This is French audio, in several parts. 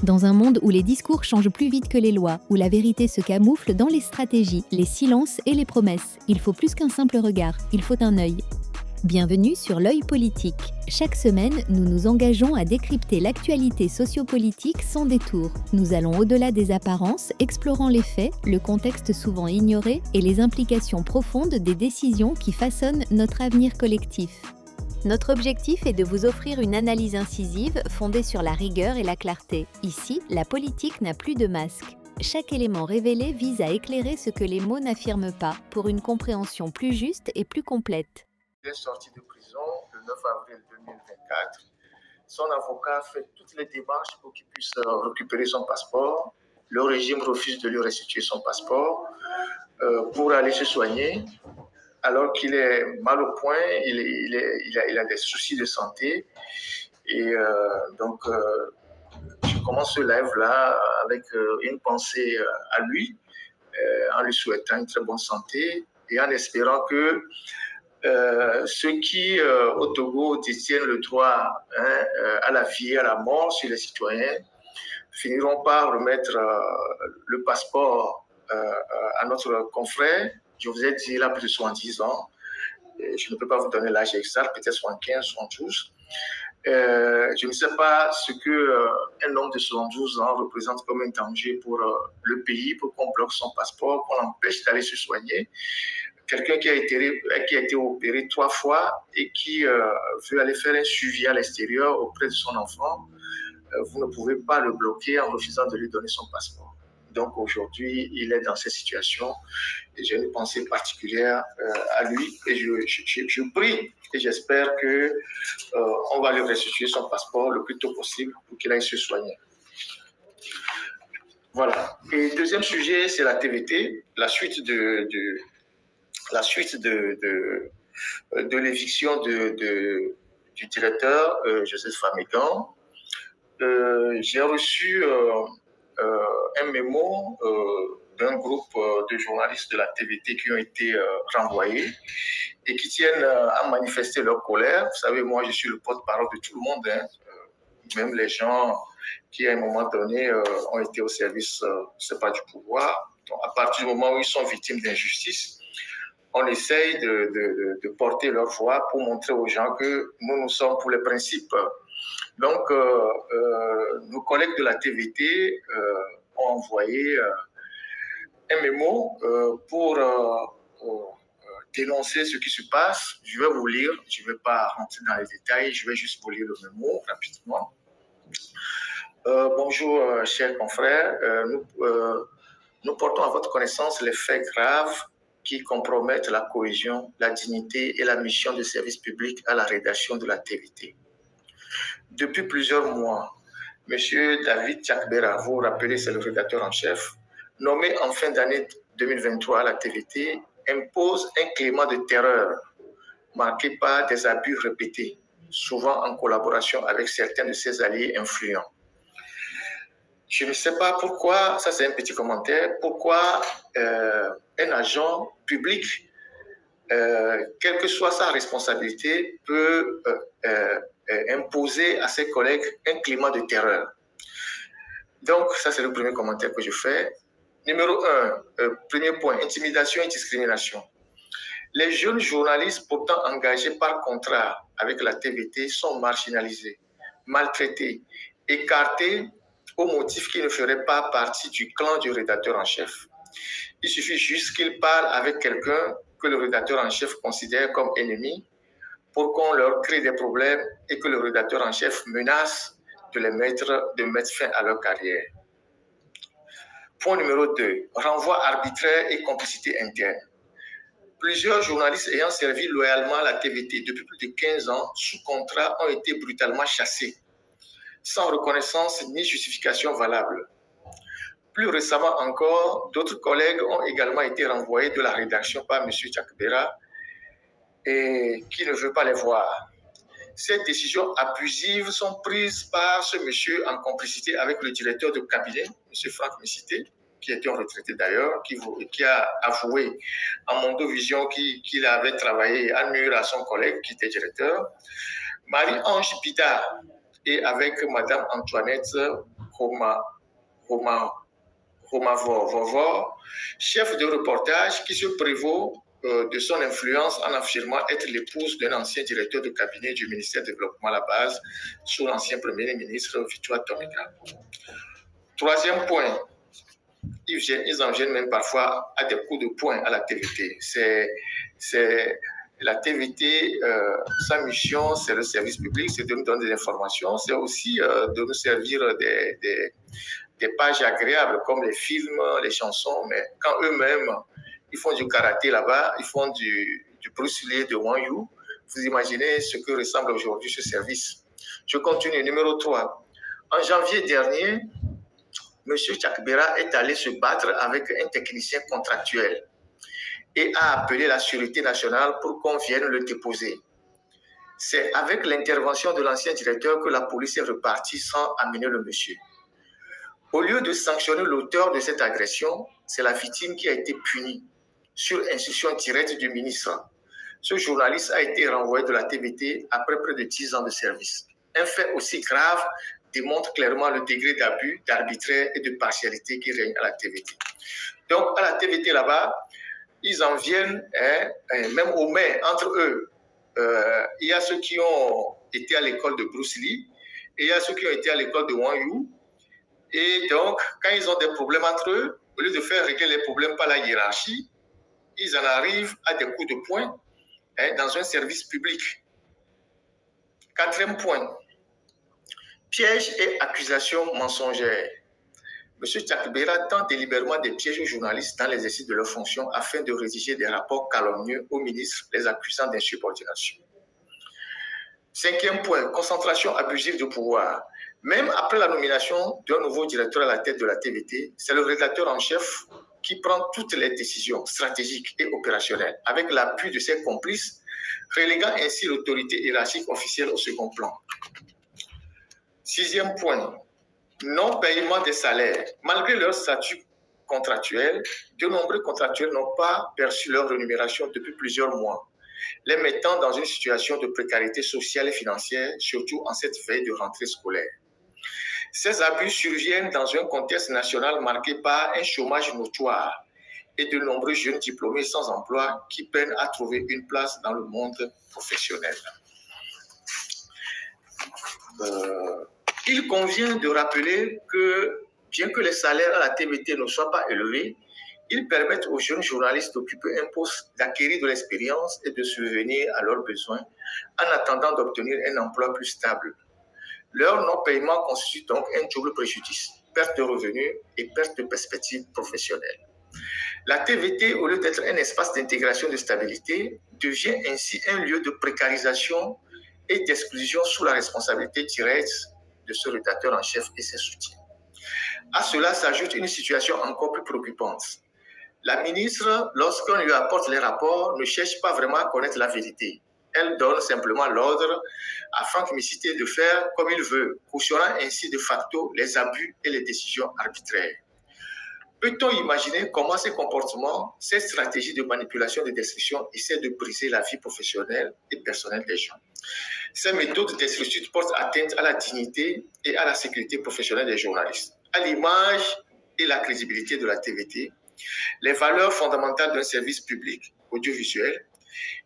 Dans un monde où les discours changent plus vite que les lois, où la vérité se camoufle dans les stratégies, les silences et les promesses, il faut plus qu'un simple regard, il faut un œil. Bienvenue sur l'œil politique. Chaque semaine, nous nous engageons à décrypter l'actualité sociopolitique sans détour. Nous allons au-delà des apparences, explorant les faits, le contexte souvent ignoré et les implications profondes des décisions qui façonnent notre avenir collectif. Notre objectif est de vous offrir une analyse incisive fondée sur la rigueur et la clarté. Ici, la politique n'a plus de masque. Chaque élément révélé vise à éclairer ce que les mots n'affirment pas, pour une compréhension plus juste et plus complète. Il est sorti de prison le 9 avril 2024. Son avocat fait toutes les démarches pour qu'il puisse récupérer son passeport. Le régime refuse de lui restituer son passeport pour aller se soigner. Alors qu'il est mal au point, il a des soucis de santé. Et donc, je commence ce live-là avec une pensée à lui, en lui souhaitant une très bonne santé et en espérant que ceux qui, au Togo, détiennent le droit à la vie et à la mort sur les citoyens finiront par remettre le passeport à notre confrère. Je vous ai dit, il a plus de 70 ans. Je ne peux pas vous donner l'âge exact, peut-être 75, 72. Je ne sais pas ce qu'un homme de 72 ans représente comme un danger pour le pays, pour qu'on bloque son passeport, qu'on l'empêche d'aller se soigner. Quelqu'un qui a été opéré 3 fois et qui veut aller faire un suivi à l'extérieur auprès de son enfant, vous ne pouvez pas le bloquer en refusant de lui donner son passeport. Donc aujourd'hui, il est dans cette situation et j'ai une pensée particulière à lui et je prie et j'espère qu'on va lui restituer son passeport le plus tôt possible pour qu'il aille se soigner. Voilà. Et deuxième sujet, c'est la TVT, la suite de l'éviction du directeur Joseph Famégan. J'ai reçu un mémo d'un groupe de journalistes de la TVT qui ont été renvoyés et qui tiennent à manifester leur colère. Vous savez, moi, je suis le porte-parole de tout le monde, même les gens qui, à un moment donné, ont été au service, c'est pas du pouvoir. Donc, à partir du moment où ils sont victimes d'injustice, on essaye de porter leur voix pour montrer aux gens que nous sommes pour les principes. Donc, nos collègues de la TVT ont envoyé un mémo pour dénoncer ce qui se passe. Je vais vous lire, je ne vais pas rentrer dans les détails, je vais juste vous lire le mémo rapidement. Bonjour, chers confrères. Nous portons à votre connaissance les faits graves qui compromettent la cohésion, la dignité et la mission de service public à la rédaction de la TVT. Depuis plusieurs mois, M. David Tchakbera, vous vous rappelez, c'est le rédacteur en chef, nommé en fin d'année 2023 à la TVT, impose un climat de terreur marqué par des abus répétés, souvent en collaboration avec certains de ses alliés influents. Je ne sais pas pourquoi, ça c'est un petit commentaire, pourquoi un agent public, quelle que soit sa responsabilité, peut imposer à ses collègues un climat de terreur. Donc, ça c'est le premier commentaire que je fais. Numéro 1, premier point, intimidation et discrimination. Les jeunes journalistes pourtant engagés par contrat avec la TVT sont marginalisés, maltraités, écartés au motif qu'ils ne feraient pas partie du clan du rédacteur en chef. Il suffit juste qu'ils parlent avec quelqu'un que le rédacteur en chef considère comme ennemi pour qu'on leur crée des problèmes et que le rédacteur en chef menace de mettre fin à leur carrière. Point numéro 2, renvoi arbitraire et complicité interne. Plusieurs journalistes ayant servi loyalement la TVT depuis plus de 15 ans sous contrat ont été brutalement chassés, sans reconnaissance ni justification valable. Plus récemment encore, d'autres collègues ont également été renvoyés de la rédaction par M. Tchakbera et qui ne veut pas les voir. Ces décisions abusives sont prises par ce monsieur en complicité avec le directeur de cabinet, M. Franck Missité, qui était en retraité d'ailleurs, qui a avoué en Mondovision qu'il avait travaillé à nuire à son collègue qui était directeur, Marie-Ange Bida, et avec Mme Antoinette Romavor, chef de reportage qui se prévaut de son influence en affirmant être l'épouse d'un ancien directeur de cabinet du ministère du Développement à la base sous l'ancien Premier ministre Victoire Tomica. Troisième point, ils en viennent même parfois à des coups de poing à la TVT. C'est la TVT, sa mission, c'est le service public, c'est de nous donner des informations, c'est aussi de nous servir des pages agréables comme les films, les chansons, mais quand eux-mêmes, ils font du karaté là-bas, ils font du Bruce Lee, de Wang Yu, vous imaginez ce que ressemble aujourd'hui ce service. Je continue, numéro 3. En janvier dernier, M. Chakbera est allé se battre avec un technicien contractuel et a appelé la Sûreté nationale pour qu'on vienne le déposer. C'est avec l'intervention de l'ancien directeur que la police est repartie sans amener le monsieur. Au lieu de sanctionner l'auteur de cette agression, c'est la victime qui a été punie sur instruction directe du ministre. Ce journaliste a été renvoyé de la TVT après près de 10 ans de service. Un fait aussi grave démontre clairement le degré d'abus, d'arbitraire et de partialité qui règne à la TVT. Donc, à la TVT là-bas, ils en viennent, même aux mains, entre eux. Il y a ceux qui ont été à l'école de Bruce Lee et il y a ceux qui ont été à l'école de Wang Yu. Et donc, quand ils ont des problèmes entre eux, au lieu de faire régler les problèmes par la hiérarchie, ils en arrivent à des coups de poing dans un service public. Quatrième point, pièges et accusations mensongères. M. Chakbera tente délibérément des pièges aux journalistes dans l'exercice de leurs fonctions afin de rédiger des rapports calomnieux aux ministres les accusant d'insubordination. Cinquième point, concentration abusive de pouvoir. Même après la nomination d'un nouveau directeur à la tête de la TVT, c'est le rédacteur en chef qui prend toutes les décisions stratégiques et opérationnelles avec l'appui de ses complices, reléguant ainsi l'autorité hiérarchique officielle au second plan. Sixième point, non-paiement des salaires. Malgré leur statut contractuel, de nombreux contractuels n'ont pas perçu leur rémunération depuis plusieurs mois, les mettant dans une situation de précarité sociale et financière, surtout en cette veille de rentrée scolaire. Ces abus surviennent dans un contexte national marqué par un chômage notoire et de nombreux jeunes diplômés sans emploi qui peinent à trouver une place dans le monde professionnel. Il convient de rappeler que, bien que les salaires à la TVT ne soient pas élevés, ils permettent aux jeunes journalistes d'occuper un poste, d'acquérir de l'expérience et de subvenir à leurs besoins en attendant d'obtenir un emploi plus stable. Leur non-paiement constitue donc un double préjudice, perte de revenus et perte de perspectives professionnelles. La TVT, au lieu d'être un espace d'intégration et de stabilité, devient ainsi un lieu de précarisation et d'exclusion sous la responsabilité directe de ce rédacteur en chef et ses soutiens. À cela s'ajoute une situation encore plus préoccupante. La ministre, lorsqu'on lui apporte les rapports, ne cherche pas vraiment à connaître la vérité. Elle donne simplement l'ordre à Franck Missité de faire comme il veut, cautionnant ainsi de facto les abus et les décisions arbitraires. Peut-on imaginer comment ces comportements, ces stratégies de manipulation et de destruction essaient de briser la vie professionnelle et personnelle des gens? Ces méthodes de destruction portent atteinte à la dignité et à la sécurité professionnelle des journalistes, à l'image et la crédibilité de la TVT, les valeurs fondamentales d'un service public audiovisuel.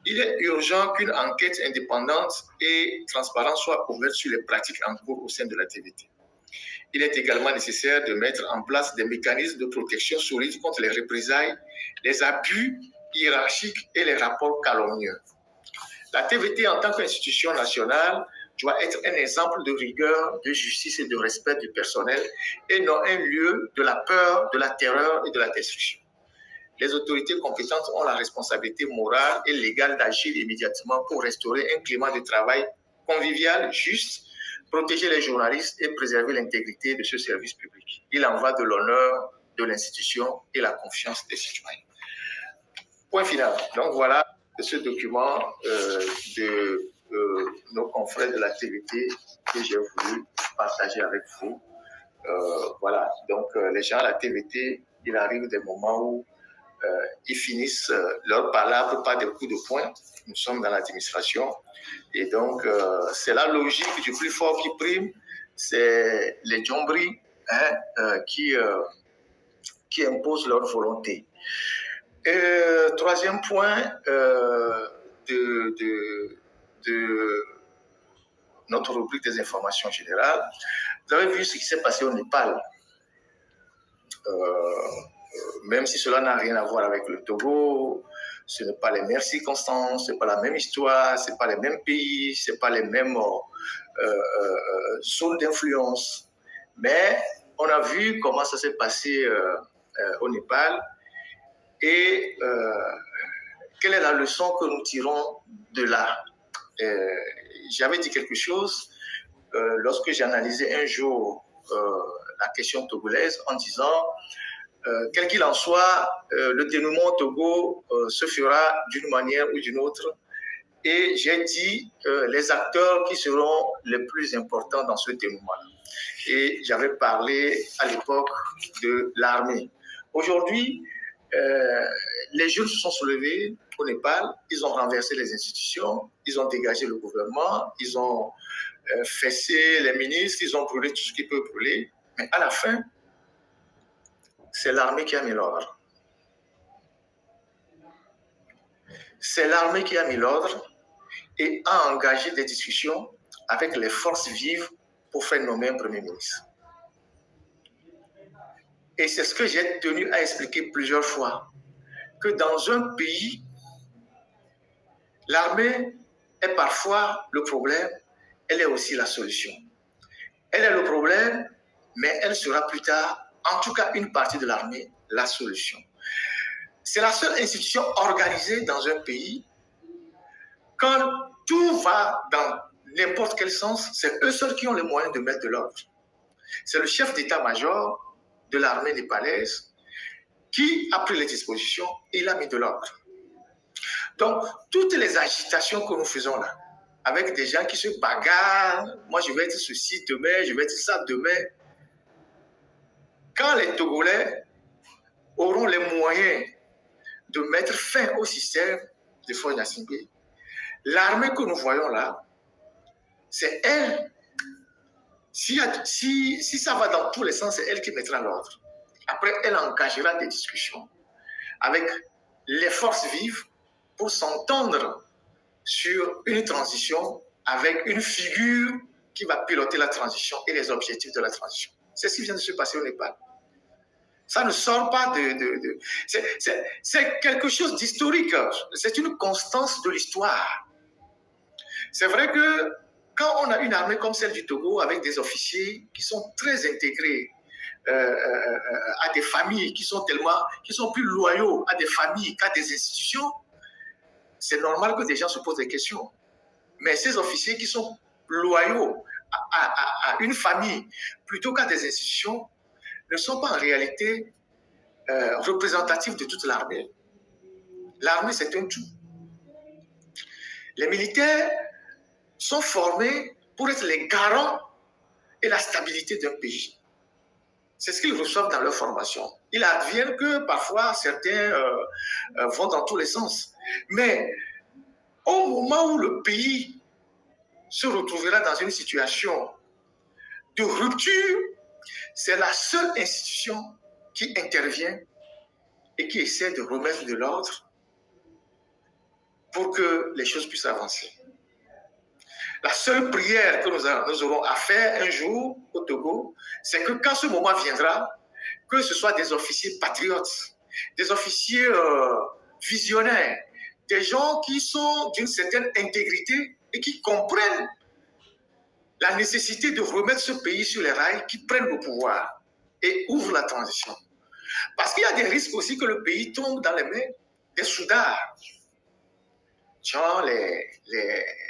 Il est urgent qu'une enquête indépendante et transparente soit ouverte sur les pratiques en cours au sein de la TVT. Il est également nécessaire de mettre en place des mécanismes de protection solides contre les représailles, les abus hiérarchiques et les rapports calomnieux. La TVT, en tant qu'institution nationale, doit être un exemple de rigueur, de justice et de respect du personnel et non un lieu de la peur, de la terreur et de la destruction. Les autorités compétentes ont la responsabilité morale et légale d'agir immédiatement pour restaurer un climat de travail convivial, juste, protéger les journalistes et préserver l'intégrité de ce service public. Il en va de l'honneur de l'institution et la confiance des citoyens. Point final. Donc voilà ce document de nos confrères de la TVT que j'ai voulu partager avec vous. Voilà. Donc les gens à la TVT, il arrive des moments où ils finissent leurs palabres par des coups de poing. Nous sommes dans l'administration. Et donc, c'est la logique du plus fort qui prime. C'est les djombris, hein, qui imposent leur volonté. Troisième point de notre rubrique des informations générales, vous avez vu ce qui s'est passé au Népal. Même si cela n'a rien à voir avec le Togo, ce n'est pas les mêmes circonstances, ce n'est pas la même histoire, ce n'est pas les mêmes pays, ce n'est pas les mêmes zones d'influence. Mais on a vu comment ça s'est passé au Népal et quelle est la leçon que nous tirons de là. J'avais dit quelque chose lorsque j'ai analysé un jour la question togolaise en disant quel qu'il en soit, le dénouement au Togo se fera d'une manière ou d'une autre. Et j'ai dit les acteurs qui seront les plus importants dans ce dénouement-là. Et j'avais parlé à l'époque de l'armée. Aujourd'hui, les jeunes se sont soulevés au Népal, ils ont renversé les institutions, ils ont dégagé le gouvernement, ils ont fessé les ministres, ils ont brûlé tout ce qu'ils peuvent brûler. Mais à la fin, c'est l'armée qui a mis l'ordre. C'est l'armée qui a mis l'ordre et a engagé des discussions avec les forces vives pour faire nommer un premier ministre. Et c'est ce que j'ai tenu à expliquer plusieurs fois, que dans un pays, l'armée est parfois le problème, elle est aussi la solution. Elle est le problème, mais elle sera plus tard, en tout cas une partie de l'armée, la solution. C'est la seule institution organisée dans un pays. Quand tout va dans n'importe quel sens, c'est eux seuls qui ont les moyens de mettre de l'ordre. C'est le chef d'état-major de l'armée népalaise qui a pris les dispositions et il a mis de l'ordre. Donc, toutes les agitations que nous faisons là, avec des gens qui se bagarrent, moi je vais être ceci demain, je vais être ça demain, quand les Togolais auront les moyens de mettre fin au système de Faure Gnassingbé, l'armée que nous voyons là, c'est elle. Si ça va dans tous les sens, c'est elle qui mettra l'ordre. Après, elle engagera des discussions avec les forces vives pour s'entendre sur une transition avec une figure qui va piloter la transition et les objectifs de la transition. C'est ce qui vient de se passer au Népal. Ça ne sort pas de... C'est quelque chose d'historique. C'est une constance de l'histoire. C'est vrai que quand on a une armée comme celle du Togo, avec des officiers qui sont très intégrés à des familles, qui sont plus loyaux à des familles qu'à des institutions, c'est normal que des gens se posent des questions. Mais ces officiers qui sont loyaux à une famille plutôt qu'à des institutions ne sont pas en réalité représentatifs de toute l'armée. L'armée, c'est un tout. Les militaires sont formés pour être les garants et la stabilité d'un pays. C'est ce qu'ils reçoivent dans leur formation. Il advient que parfois certains vont dans tous les sens. Mais au moment où le pays se retrouvera dans une situation de rupture, c'est la seule institution qui intervient et qui essaie de remettre de l'ordre pour que les choses puissent avancer. La seule prière que nous aurons à faire un jour au Togo, c'est que quand ce moment viendra, que ce soit des officiers patriotes, des officiers visionnaires, des gens qui sont d'une certaine intégrité et qui comprennent la nécessité de remettre ce pays sur les rails, qui prennent le pouvoir et ouvrent la transition. Parce qu'il y a des risques aussi que le pays tombe dans les mains des soudards. Genre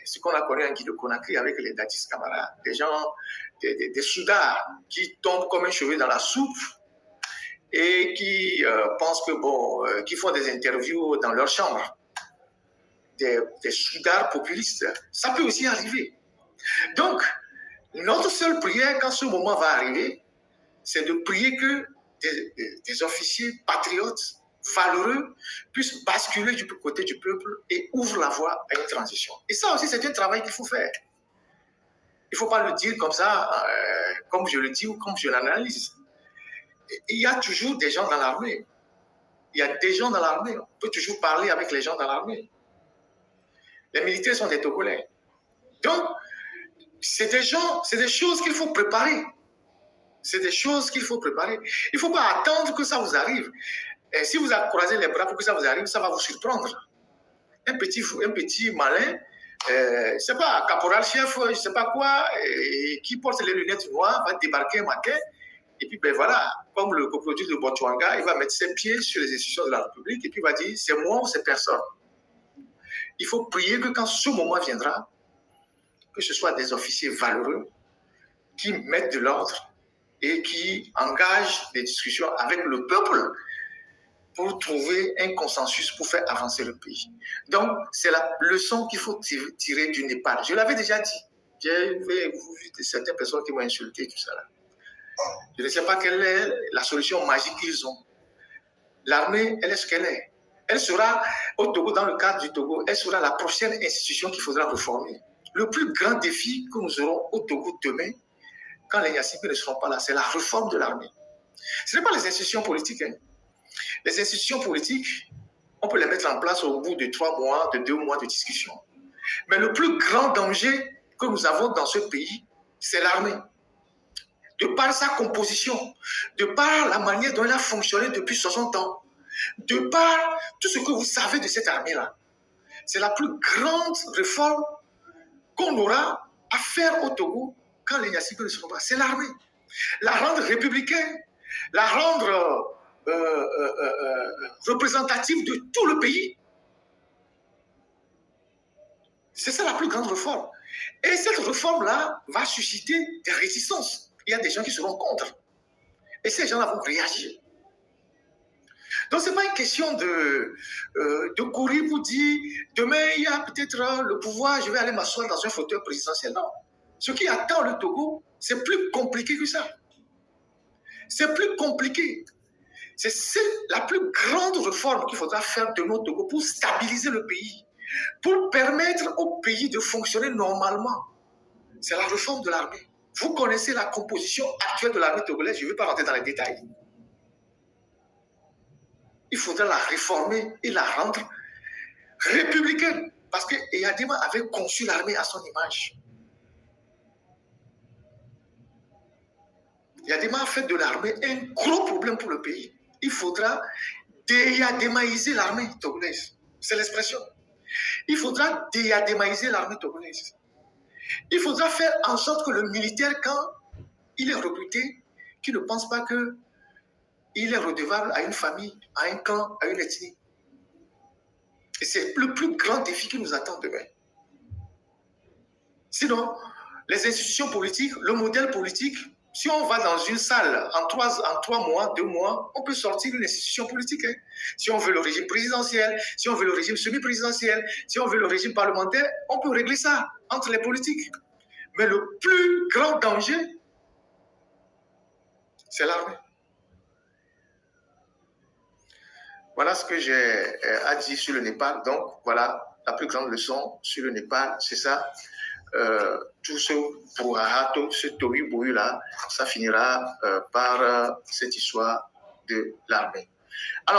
ce qu'on a connu en Guinée-Conakry avec les Dadis Camara, des gens, des soudards qui tombent comme un cheveu dans la soupe et qui pensent que qui font des interviews dans leur chambre. Des soudards populistes. Ça peut aussi arriver. Donc, notre seule prière quand ce moment va arriver, c'est de prier que des officiers patriotes valeureux puissent basculer du côté du peuple et ouvrent la voie à une transition. Et ça aussi, c'est un travail qu'il faut faire. Il ne faut pas le dire comme ça, comme je le dis ou comme je l'analyse. Il y a toujours des gens dans l'armée. Il y a des gens dans l'armée. On peut toujours parler avec les gens dans l'armée. Les militaires sont des Togolais. Donc, c'est des gens, c'est des choses qu'il faut préparer. C'est des choses qu'il faut préparer. Il ne faut pas attendre que ça vous arrive. Et si vous croisez les bras pour que ça vous arrive, ça va vous surprendre. Un petit malin, je ne sais pas, caporal chef, je ne sais pas quoi, qui porte les lunettes noires, va débarquer un matin. Et puis, ben voilà, comme le coproduit de Botswana, il va mettre ses pieds sur les institutions de la République et puis il va dire, c'est moi ou c'est personne. Il faut prier que quand ce moment viendra, que ce soit des officiers valeureux qui mettent de l'ordre et qui engagent des discussions avec le peuple pour trouver un consensus pour faire avancer le pays. Donc, c'est la leçon qu'il faut tirer du Népal. Je l'avais déjà dit. J'ai vu certaines personnes qui m'ont insulté, tout ça là. Je ne sais pas quelle est la solution magique qu'ils ont. L'armée, elle est ce qu'elle est. Elle sera, au Togo, dans le cadre du Togo, elle sera la prochaine institution qu'il faudra réformer. Le plus grand défi que nous aurons au Togo demain, quand les Yassibis ne seront pas là, c'est la réforme de l'armée. Ce n'est pas les institutions politiques. Hein. Les institutions politiques, on peut les mettre en place au bout de 3 mois, de 2 mois de discussion. Mais le plus grand danger que nous avons dans ce pays, c'est l'armée. De par sa composition, de par la manière dont elle a fonctionné depuis 60 ans, de par tout ce que vous savez de cette armée-là. C'est la plus grande réforme qu'on aura à faire au Togo quand les Yassibis ne seront pas. C'est l'armée. La rendre républicaine, la rendre représentative de tout le pays. C'est ça la plus grande réforme. Et cette réforme-là va susciter des résistances. Il y a des gens qui seront contre. Et ces gens-là vont réagir. Donc, ce n'est pas une question de courir pour dire demain, il y a peut-être le pouvoir, je vais aller m'asseoir dans un fauteuil présidentiel. Non. Ce qui attend le Togo, c'est plus compliqué que ça. C'est plus compliqué. C'est la plus grande réforme qu'il faudra faire de notre Togo pour stabiliser le pays, pour permettre au pays de fonctionner normalement. C'est la réforme de l'armée. Vous connaissez la composition actuelle de l'armée togolaise, je ne vais pas rentrer dans les détails. Il faudra la réformer et la rendre républicaine. Parce que Eyadema avait conçu l'armée à son image. Eyadema a fait de l'armée un gros problème pour le pays. Il faudra déyadémaïser l'armée togolaise. C'est l'expression. Il faudra déyadémaïser l'armée togolaise. Il faudra faire en sorte que le militaire, quand il est recruté, qu'il ne pense pas qu'il est redevable à une famille, à un clan, à une ethnie. Et c'est le plus grand défi qui nous attend demain. Sinon, les institutions politiques, le modèle politique, si on va dans une salle en 3 mois, 2 mois, on peut sortir une institution politique. Hein. Si on veut le régime présidentiel, si on veut le régime semi-présidentiel, si on veut le régime parlementaire, on peut régler ça entre les politiques. Mais le plus grand danger, c'est l'armée. Voilà ce que j'ai à dire sur le Népal. Donc, voilà la plus grande leçon sur le Népal, c'est ça. Tout ce brouhaha, tout ce tohu-bohu là, ça finira par cette histoire de l'armée. Alors,